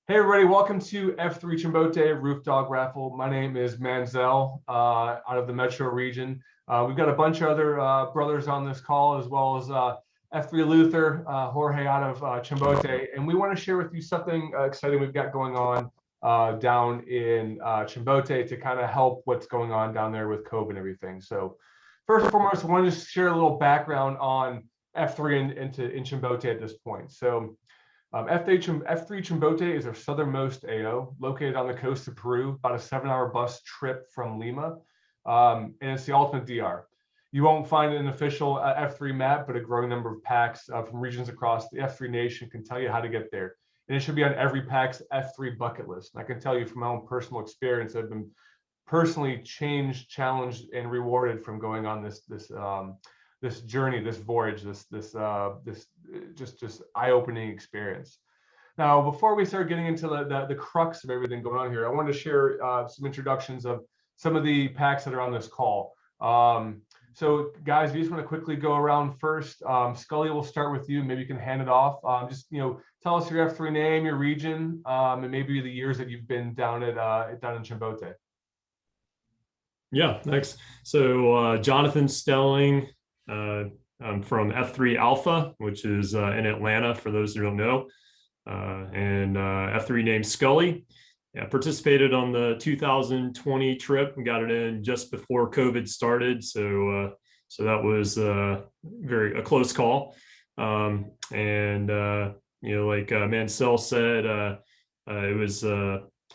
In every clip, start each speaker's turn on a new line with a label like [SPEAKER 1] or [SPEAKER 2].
[SPEAKER 1] Hey everybody, welcome to F3 Chimbote Roof Dog Raffle. My name is Manzel out of the Metro region. We've got a bunch of other brothers on this call, as well as F3 Luther, Jorge out of Chimbote, and we want to share with you something exciting we've got going on down in Chimbote to kind of help what's going on down there with COVID and everything. So first and foremost, I want to just share a little background on F3 in Chimbote at this point. So F3 Chimbote is our southernmost AO, located on the coast of Peru, about a 7-hour bus trip from Lima, and it's the ultimate DR. You won't find an official F3 map, but a growing number of packs from regions across the F3 nation can tell you how to get there. And it should be on every pack's F3 bucket list. And I can tell you from my own personal experience, I've been personally changed, challenged, and rewarded from going on this journey, this voyage, this just eye-opening experience. Now, before we start getting into the crux of everything going on here, I wanted to share some introductions of some of the packs that are on this call. So guys, we just want to quickly go around first. Scully, we'll start with you. Maybe you can hand it off. Just tell us your F3 name, your region, and maybe the years that you've been down in Chimbote.
[SPEAKER 2] Yeah, thanks. So Jonathan Stelling. I'm from F3 Alpha, which is in Atlanta, for those who don't know, and F3 named Scully. Yeah, participated on the 2020 trip and got it in just before COVID started. So that was a close call. And like Mansell said, it was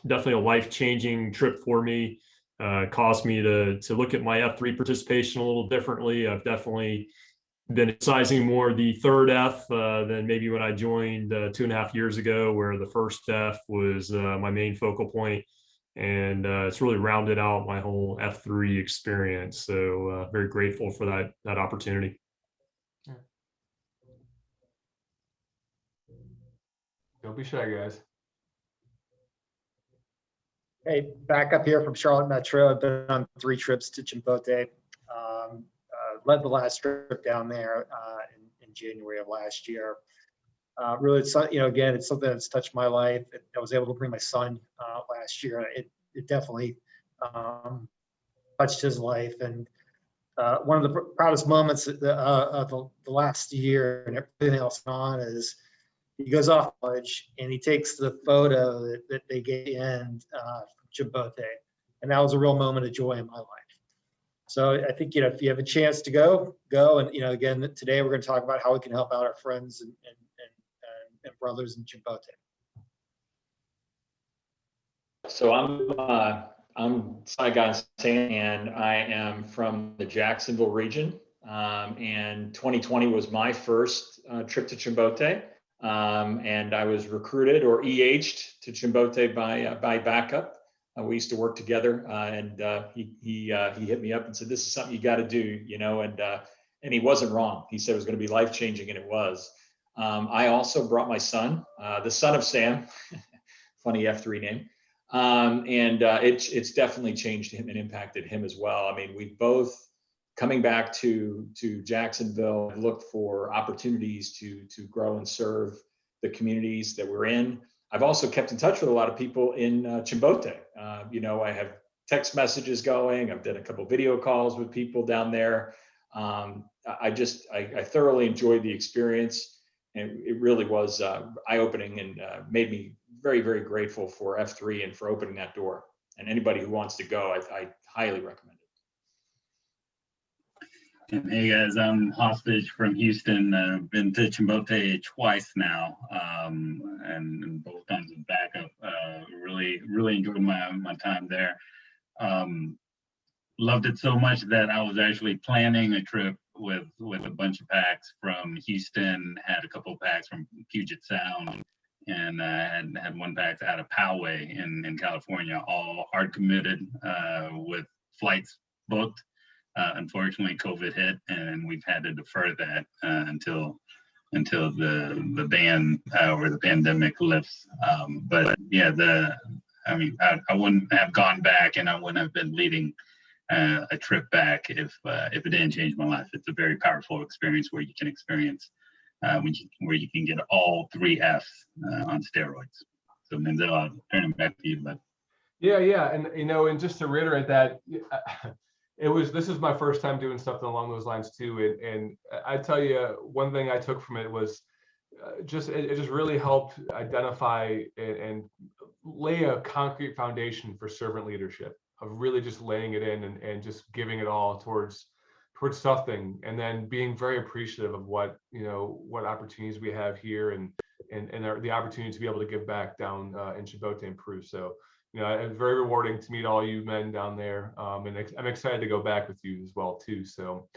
[SPEAKER 2] definitely a life-changing trip for me. Caused me to look at my F3 participation a little differently. I've definitely been emphasizing more the third F than maybe when I joined 2.5 years ago, where the first F was my main focal point, and it's really rounded out my whole F3 experience. So very grateful for that opportunity.
[SPEAKER 1] Don't be shy, guys.
[SPEAKER 3] Hey, back up here from Charlotte Metro. I've been on 3 trips to Chimbote. Led the last trip down there in January of last year. Really, again, it's something that's touched my life. I was able to bring my son last year. It definitely touched his life. And one of the proudest moments of the last year and everything else on is he goes off college and he takes the photo that they gave in from Chimbote, and that was a real moment of joy in my life. So I think if you have a chance to go, and again today we're going to talk about how we can help out our friends and brothers in Chimbote.
[SPEAKER 4] So I'm Saigon and I am from the Jacksonville region, and 2020 was my first trip to Chimbote. And I was recruited or EH'd to Chimbote by backup. We used to work together, and he hit me up and said, "This is something you got to do," and he wasn't wrong. He said it was going to be life changing, and it was. I also brought my son, the son of Sam, funny F3 name, and it's definitely changed him and impacted him as well. I mean, we both, coming back to Jacksonville, looked for opportunities to grow and serve the communities that we're in. I've also kept in touch with a lot of people in Chimbote. I have text messages going. I've done a couple video calls with people down there. I thoroughly enjoyed the experience, and it really was eye-opening and made me very, very grateful for F3 and for opening that door. And anybody who wants to go, I highly recommend it.
[SPEAKER 5] And hey guys, I'm Hostage from Houston. I've been to Chimbote twice now, and both times of backup. Really enjoyed my time there. Loved it so much that I was actually planning a trip with a bunch of packs from Houston. Had a couple of packs from Puget Sound, and had one pack out of Poway in California. All hard committed with flights booked. Unfortunately, COVID hit, and we've had to defer that until the ban or the pandemic lifts. But yeah, I wouldn't have gone back, and I wouldn't have been leading a trip back if it didn't change my life. It's a very powerful experience where you can experience where you can get all 3 Fs on steroids. So Menzel, I'll turn it back to you. But
[SPEAKER 1] Yeah, and and just to reiterate that, this is my first time doing something along those lines too, and I tell you, one thing I took from it was it just really helped identify and lay a concrete foundation for servant leadership, of really just laying it in and just giving it all towards something, and then being very appreciative of what opportunities we have here, and the opportunity to be able to give back down in Chimbote and Peru. So it's very rewarding to meet all you men down there, and I'm excited to go back with you as well too. So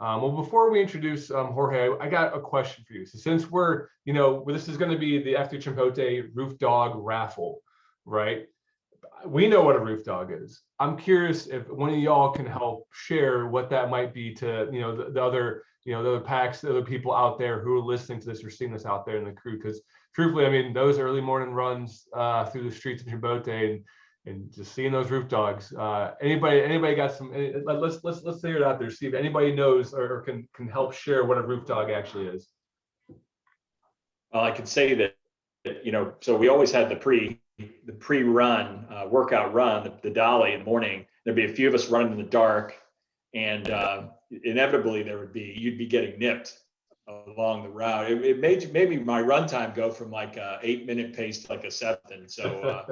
[SPEAKER 1] well, before we introduce Jorge, I got a question for you. So since we're this is going to be the F3 Chimbote Roof Dog Raffle, right? We know what a roof dog is. I'm curious if one of y'all can help share what that might be to the other the other packs, the other people out there who are listening to this or seeing this out there in the crew. Because truthfully, I mean, those early morning runs through the streets of Chimbote and just seeing those roof dogs. Anybody got some? Let's say it out there. See if anybody knows or can help share what a roof dog actually is.
[SPEAKER 4] Well, I could say that so we always had the pre-run workout run, the dolly in the morning. There'd be a few of us running in the dark, and inevitably you'd be getting nipped along the route. It made maybe my run time go from like a 8-minute pace to like a 7. So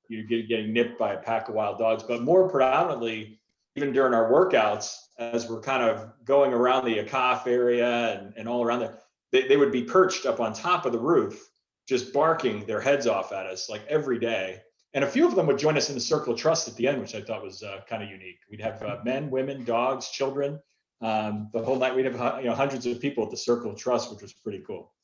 [SPEAKER 4] you're getting nipped by a pack of wild dogs. But more predominantly, even during our workouts, as we're kind of going around the Akaf area and all around there, they would be perched up on top of the roof, just barking their heads off at us like every day. And a few of them would join us in the circle of trust at the end, which I thought was kind of unique. We'd have men, women, dogs, children. The whole night we'd have hundreds of people at the circle of trust, which was pretty cool.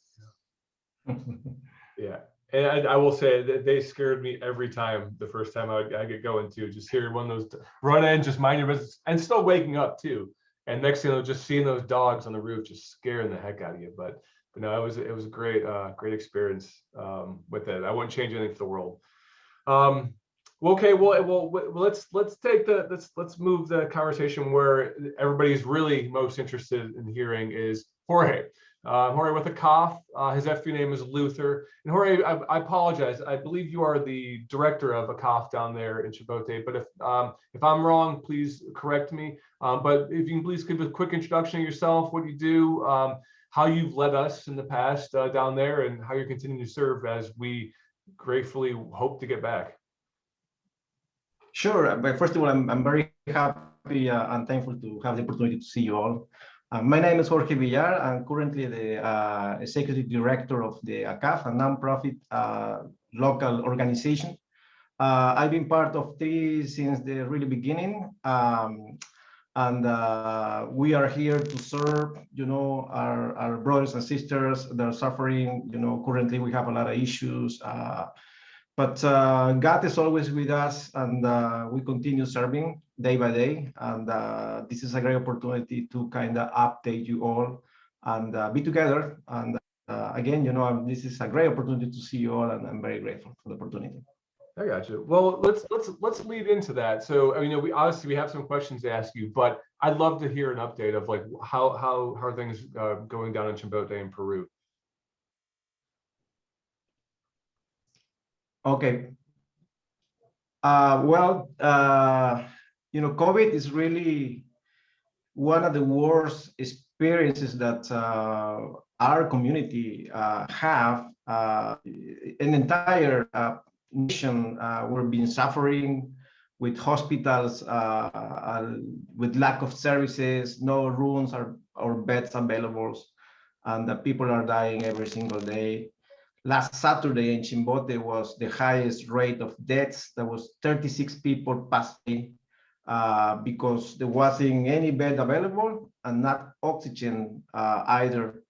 [SPEAKER 1] Yeah, and I will say that they scared me every time. The first time I get going too, just hearing one of those run in, just mind your business, and still waking up too. And next thing you know, just seeing those dogs on the roof, just scaring the heck out of you. But no, it was a great experience with it. I wouldn't change anything for the world. Okay, well, let's move the conversation where everybody's really most interested in hearing is Jorge. Jorge with a cough. His F3 name is Luther. And Jorge, I apologize. I believe you are the director of a cough down there in Chimbote. But if I'm wrong, please correct me. But if you can please give a quick introduction of yourself, what you do, how you've led us in the past down there, and how you're continuing to serve as we gratefully hope to get back.
[SPEAKER 6] Sure, but first of all, I'm very happy and thankful to have the opportunity to see you all. My name is Jorge Villar. I'm currently the executive director of the ACAF, a nonprofit local organization. I've been part of this since the really beginning. And we are here to serve, our brothers and sisters that are suffering. Currently we have a lot of issues, but God is always with us, and we continue serving day by day. And this is a great opportunity to kind of update you all and be together. And again, this is a great opportunity to see you all, and I'm very grateful for the opportunity.
[SPEAKER 1] I got you. Well, let's lead into that. So, we obviously have some questions to ask you, but I'd love to hear an update of like how are things going down in Chimbote in Peru.
[SPEAKER 6] Okay. COVID is really one of the worst experiences that our community have. An entire nation we've been suffering with hospitals with lack of services, no rooms or beds available, and the people are dying every single day. Last Saturday in Chimbote was the highest rate of deaths. There was 36 people passed away because there wasn't any bed available and not oxygen either.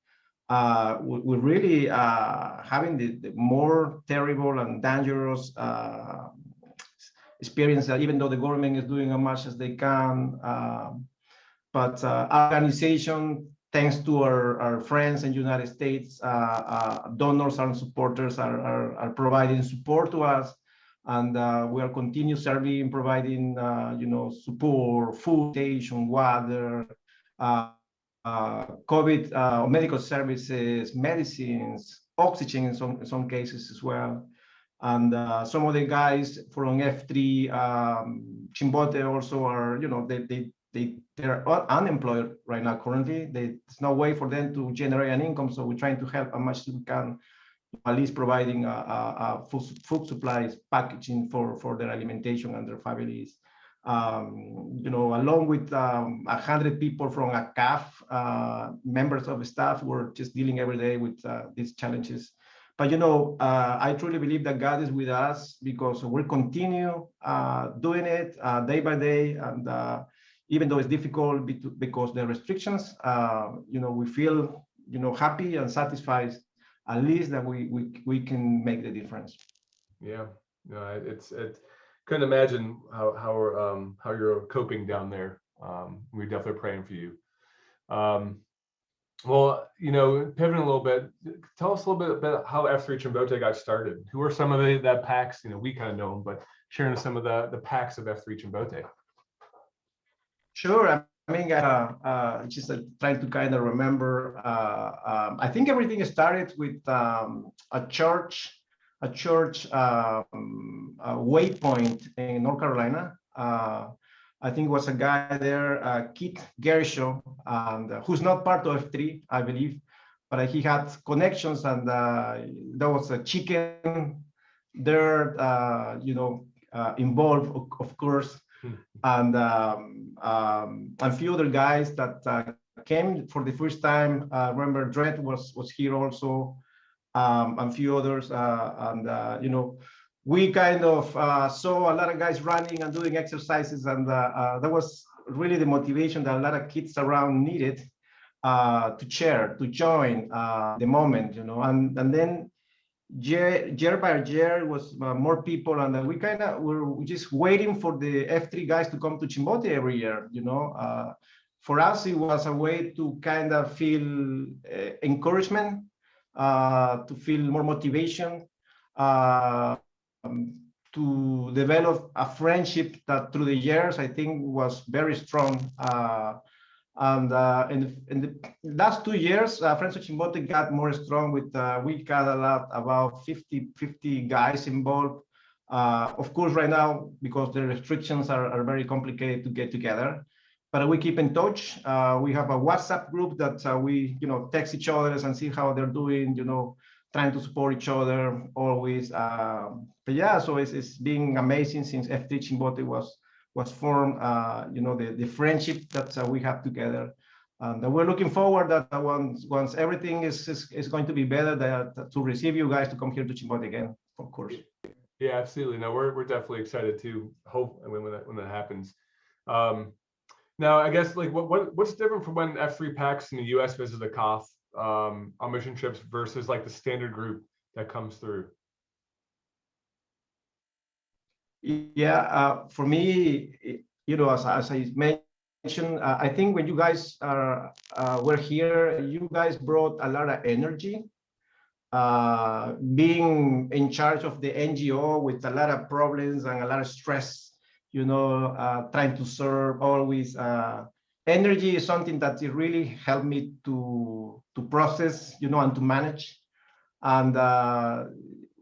[SPEAKER 6] We're really having the more terrible and dangerous experience, even though the government is doing as much as they can. But our organization, thanks to our friends in the United States, donors and supporters are providing support to us. And we are continue serving, providing, support, food, station, water, COVID medical services, medicines, oxygen in some cases as well. And some of the guys from F3, Chimbote also are, they're unemployed right now currently. There's no way for them to generate an income, so we're trying to help as much as we can, at least providing food supplies, packaging for their alimentation and their families. Along with 100 people from a CAF, members of the staff, we're just dealing every day with these challenges. But I truly believe that God is with us, because we'll continue doing it day by day, and even though it's difficult because there are restrictions, we feel happy and satisfied, at least that we can make the difference.
[SPEAKER 1] Yeah, no, it's couldn't imagine how you're coping down there. We're definitely praying for you. Well, pivoting a little bit, tell us a little bit about how F3 Chimbote got started. Who are some of that packs? We kind of know them, but sharing some of the packs of F3 Chimbote.
[SPEAKER 6] Sure. I mean, just trying to kind of remember. I think everything started with a church waypoint in North Carolina. I think it was a guy there, Keith Gershaw, and who's not part of F3, I believe, but he had connections, and there was a chicken there, involved, of course, and a few other guys that came for the first time. Remember, Dredd was here also, and a few others, we kind of saw a lot of guys running and doing exercises, and that was really the motivation that a lot of kids around needed to share, to join the moment, and then year by year was more people, and we kind of were just waiting for the F3 guys to come to Chimbote every year. For us, it was a way to kind of feel encouragement, to feel more motivation, to develop a friendship that through the years I think was very strong. And in the last 2 years, Friends of Chimbote got more strong with, we got about 50 guys involved. Of course, right now, because the restrictions are very complicated to get together, but we keep in touch. We have a WhatsApp group that we, text each other and see how they're doing, trying to support each other always. But yeah, so it's been amazing since F3 Chimbote was formed, the friendship that we have together. And we're looking forward that once everything is going to be better, to receive you guys to come here to Chimbote again, of course.
[SPEAKER 1] Yeah, absolutely. No, we're definitely excited to hope when that happens. Now, I guess what's different from when F3 packs in the U.S. visit the COF on mission trips versus the standard group that comes through?
[SPEAKER 6] Yeah, for me, as I mentioned, I think when you guys were here, you guys brought a lot of energy. Being in charge of the NGO with a lot of problems and a lot of stress, trying to serve always. Energy is something that it really helped me to process, and to manage. And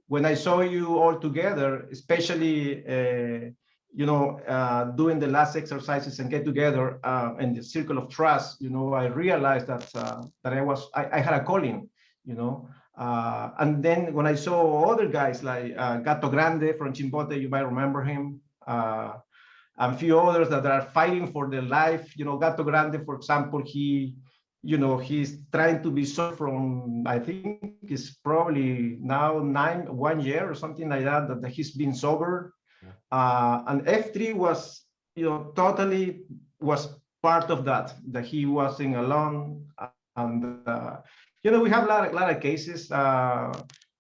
[SPEAKER 6] when I saw you all together, especially, doing the last exercises and get together in the circle of trust, I realized that I had a calling, and then when I saw other guys like Gato Grande from Chimbote, you might remember him, and a few others that are fighting for their life. Gato Grande, for example, he's trying to be sober from, I think it's probably now 1 year or something like that he's been sober. And F3 was, totally was part of that he wasn't alone. And, we have a lot of cases,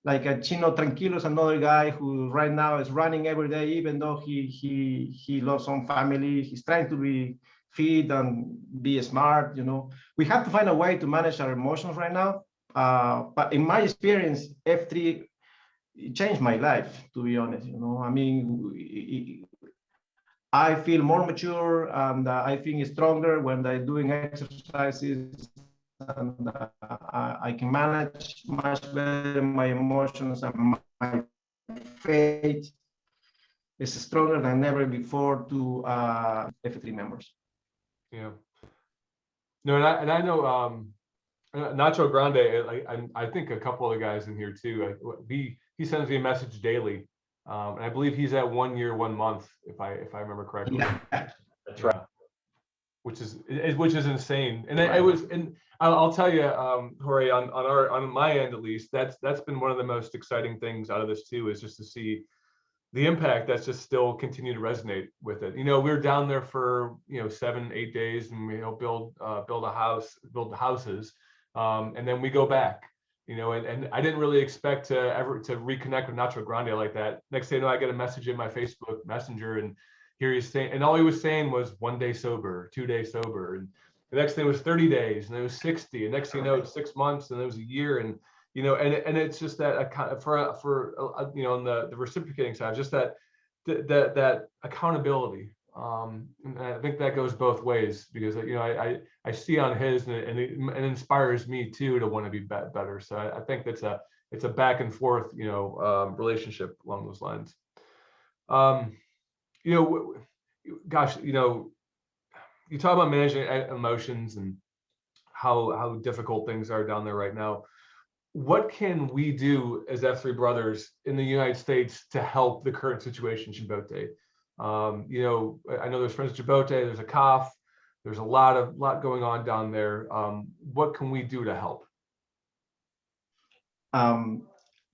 [SPEAKER 6] like Chino Tranquilo's another guy who right now is running every day, even though he lost some family. He's trying to be fit and be smart. We have to find a way to manage our emotions right now. But in my experience, F3 changed my life, to be honest. I mean, I feel more mature, and I think stronger when I'm doing exercises, and I can manage much better my emotions and my faith is stronger than ever before to F3 members.
[SPEAKER 1] Yeah. No, and I know Nacho Grande. I think a couple of the guys in here too. He sends me a message daily, and I believe he's at 1 year, 1 month, if I remember correctly.
[SPEAKER 6] Yeah.
[SPEAKER 4] That's right.
[SPEAKER 1] Which is insane. And it was, and I'll tell you, Jorge, on my end at least, that's been one of the most exciting things out of this too, is just to see the impact that's just still continue to resonate with it. You know, we're down there for 7-8 days, and we build the houses, and then we go back. And I didn't really expect to reconnect with Nacho Grande like that. Next thing you know, I get a message in my Facebook Messenger, and here he's saying, and all he was saying was 1 day sober, 2 days sober, and the next thing was 30 days, and it was 60, and next thing you know, it's 6 months, and it was a year, and and it's just that for on the reciprocating side, just that accountability. And I think that goes both ways, because I see on his, and it inspires me too to want to be better. So I think it's a back and forth relationship along those lines. Gosh, you talk about managing emotions and how difficult things are down there right now. What can we do as F3 brothers in the United States to help the current situation in Chimbote? I know there's friends at Chimbote, there's a CAF, there's a lot going on down there. What can we do to help?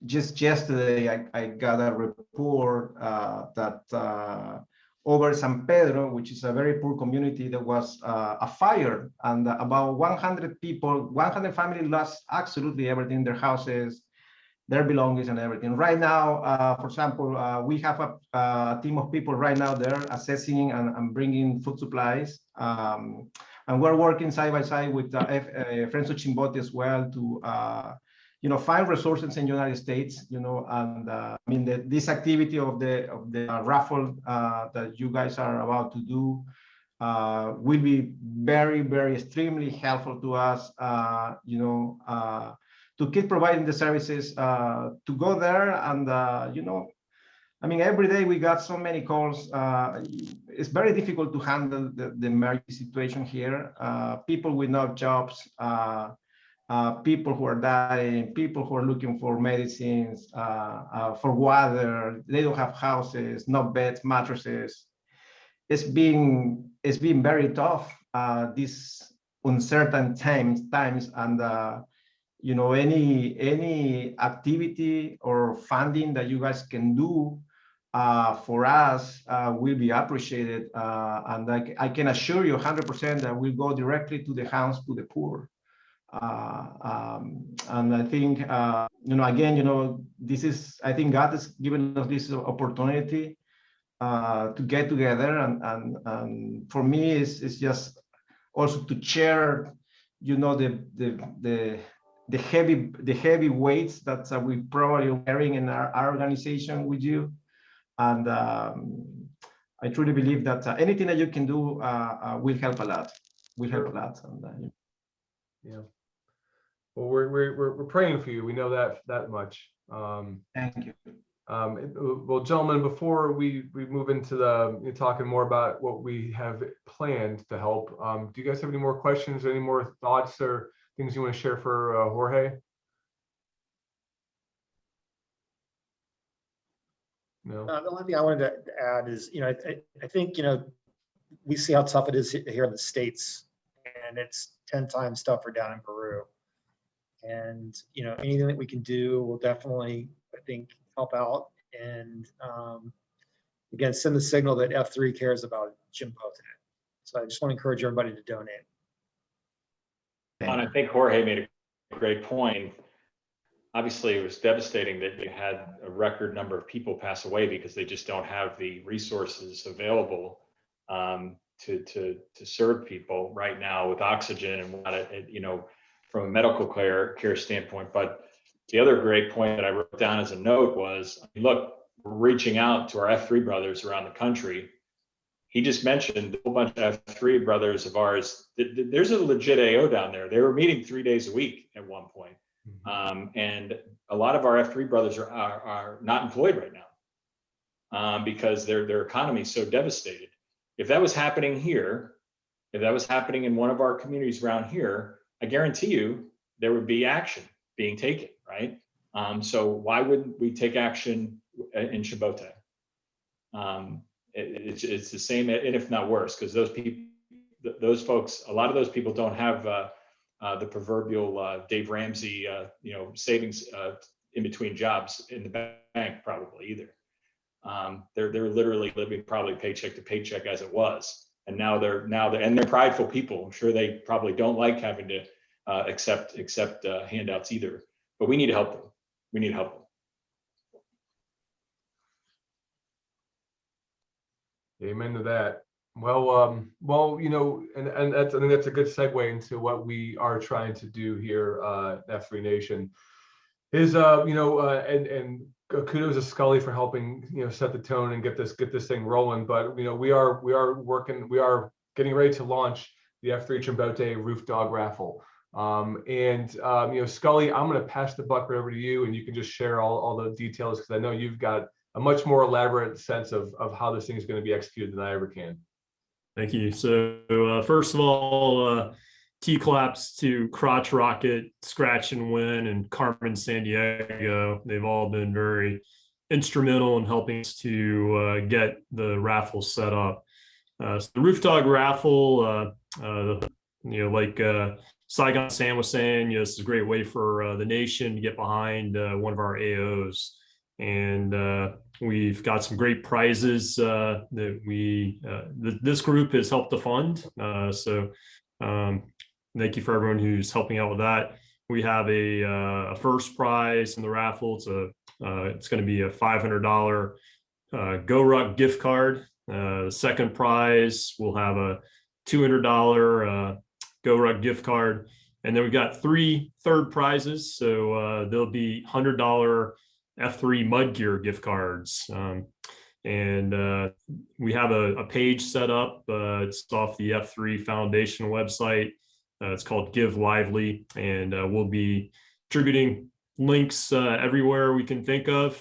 [SPEAKER 6] Just yesterday, I got a report that over San Pedro, which is a very poor community, there was a fire, and about 100 people, 100 families lost absolutely everything, their houses, their belongings and everything. Right now, for example, we have a team of people right now there assessing and bringing food supplies. And we're working side by side with Friends of Chimbote as well to find resources in the United States, and this activity of the raffle that you guys are about to do will be very, very extremely helpful to us, to keep providing the services, to go there. And, every day we got so many calls. It's very difficult to handle the emergency situation here. People with no jobs, people who are dying, people who are looking for medicines, for water. They don't have houses, no beds, mattresses. It's been very tough, these uncertain times, and any activity or funding that you guys can do for us will be appreciated, and I can assure you 100% that we'll go directly to the hands to the poor. And I think, again, this is, I think God has given us this opportunity to get together. And for me, it's just also to share, the heavy weights that we probably are carrying in our organization with you. And I truly believe that anything that you can do will help a lot. And,
[SPEAKER 1] yeah. Well, we're praying for you. We know that much.
[SPEAKER 6] Thank you.
[SPEAKER 1] Well, gentlemen, before we move into talking more about what we have planned to help, do you guys have any more questions, any more thoughts or things you want to share for Jorge? No.
[SPEAKER 3] The only thing I wanted to add is, I think, we see how tough it is here in the States, and it's 10 times tougher down in Peru. And, anything that we can do will definitely, I think, help out. And again, send the signal that F3 cares about Chimbote. So I just want to encourage everybody to donate.
[SPEAKER 4] And I think Jorge made a great point. Obviously, it was devastating that you had a record number of people pass away because they just don't have the resources available to serve people right now with oxygen and whatnot, from a medical care standpoint. But the other great point that I wrote down as a note was, look, we're reaching out to our F3 brothers around the country. He just mentioned a whole bunch of F3 brothers of ours. There's a legit AO down there. They were meeting 3 days a week at one point. And a lot of our F3 brothers are not employed right now because their economy is so devastated. If that was happening here, if that was happening in one of our communities around here, I guarantee you there would be action being taken, right? So why wouldn't we take action in Chimbote? It's the same, and if not worse, because those folks, a lot of those people don't have the proverbial Dave Ramsey, savings in between jobs in the bank probably either. They're literally living probably paycheck to paycheck as it was, and now they're prideful people. I'm sure they probably don't like having to accept handouts either. But we need to help them. We need to help them.
[SPEAKER 1] Amen to that. Well, and I think that's a good segue into what we are trying to do here at F3 Nation. Is and kudos to Scully for helping set the tone and get this thing rolling. But we are getting ready to launch the F3 Chimbote Roof Dog Raffle. Scully, I'm going to pass the buck over to you, and you can just share all the details, because I know you've got a much more elaborate sense of how this thing is going to be executed than I ever can.
[SPEAKER 2] Thank you. So first of all, T-claps to Crotch Rocket, Scratch and Win, and Carmen San Diego. They've all been very instrumental in helping us to get the raffle set up. So the Roof Dog Raffle, like Saigon Sam was saying, this is a great way for the nation to get behind one of our AOs. And we've got some great prizes that this group has helped to fund. Thank you for everyone who's helping out with that. We have a first prize in the raffle. It's going to be a $500 Go Ruck gift card. The second prize, we'll have a $200 Go Ruck gift card. And then we've got 3 third prizes. So there'll be $100 F3 mud gear gift cards. And we have a page set up. It's off the F3 Foundation website. It's called Give Lively, and we'll be distributing links everywhere we can think of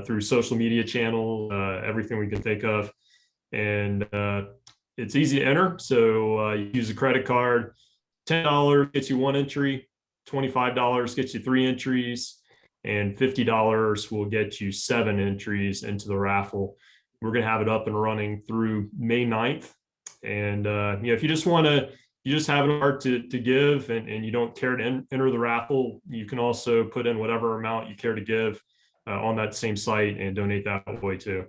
[SPEAKER 2] through social media channels, everything we can think of. And it's easy to enter. So you use a credit card. $10 gets you 1 entry, $25 gets you 3 entries, and $50 will get you 7 entries into the raffle. We're going to have it up and running through May 9th. And if you just want to, you just have an heart to give, and you don't care to enter the raffle, you can also put in whatever amount you care to give on that same site and donate that way too.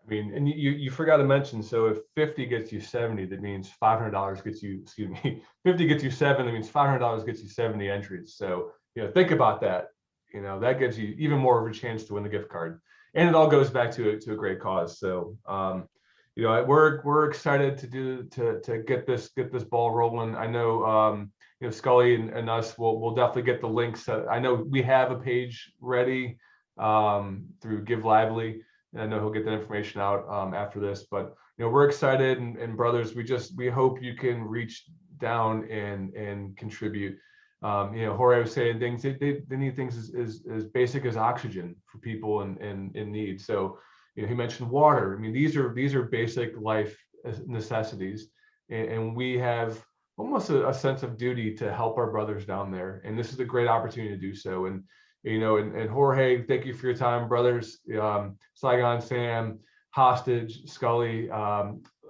[SPEAKER 1] I mean, and you forgot to mention, so if 50 gets you 70, that means $500 gets you, 50 gets you 7, that means $500 gets you 70 entries. So, think about that. That gives you even more of a chance to win the gift card. And it all goes back to a great cause. So, we're excited to get this ball rolling. I know, Scully and us will definitely get the links. I know we have a page ready through Give Lively. And I know he'll get that information out after this, but we're excited, and brothers, we hope you can reach down and contribute. Jorge was saying things, they need things as basic as oxygen for people in need. So he mentioned water. I mean, these are basic life necessities, and we have almost a sense of duty to help our brothers down there, and this is a great opportunity to do so. And and Jorge, thank you for your time, brothers. Saigon Sam, Hostage, Scully,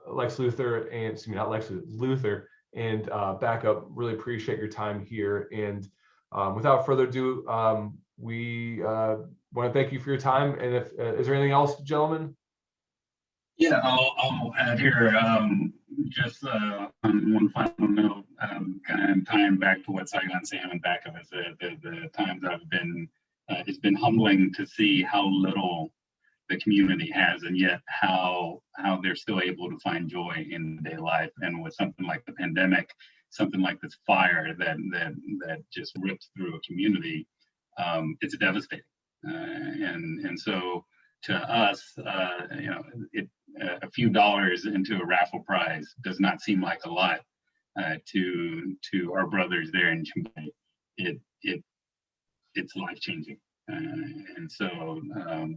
[SPEAKER 1] Lex Luthor, and not Lex Luthor, and Backup. Really appreciate your time here. And without further ado, we want to thank you for your time. And if is there anything else, gentlemen?
[SPEAKER 5] Yeah, I'll add here just on one final note, kind of tying back to what Saigon Sam and Backup has said. The times I've been, it's been humbling to see how little the community has, and yet how they're still able to find joy in their life. And with something like the pandemic, something like this fire that just rips through a community, it's devastating. And so to us, a few dollars into a raffle prize does not seem like a lot, to our brothers there in Chimbote, it's life changing. And so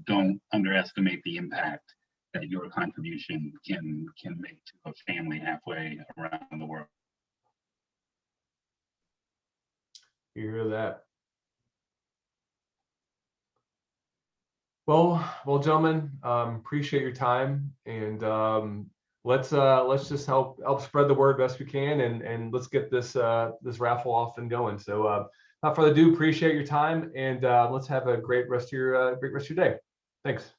[SPEAKER 5] don't underestimate the impact that your contribution can make to a family halfway around the world.
[SPEAKER 1] You hear that? Well, gentlemen, appreciate your time, and let's just help spread the word best we can, and let's get this raffle off and going. So, not further ado, appreciate your time, and let's have a great rest of your day. Thanks.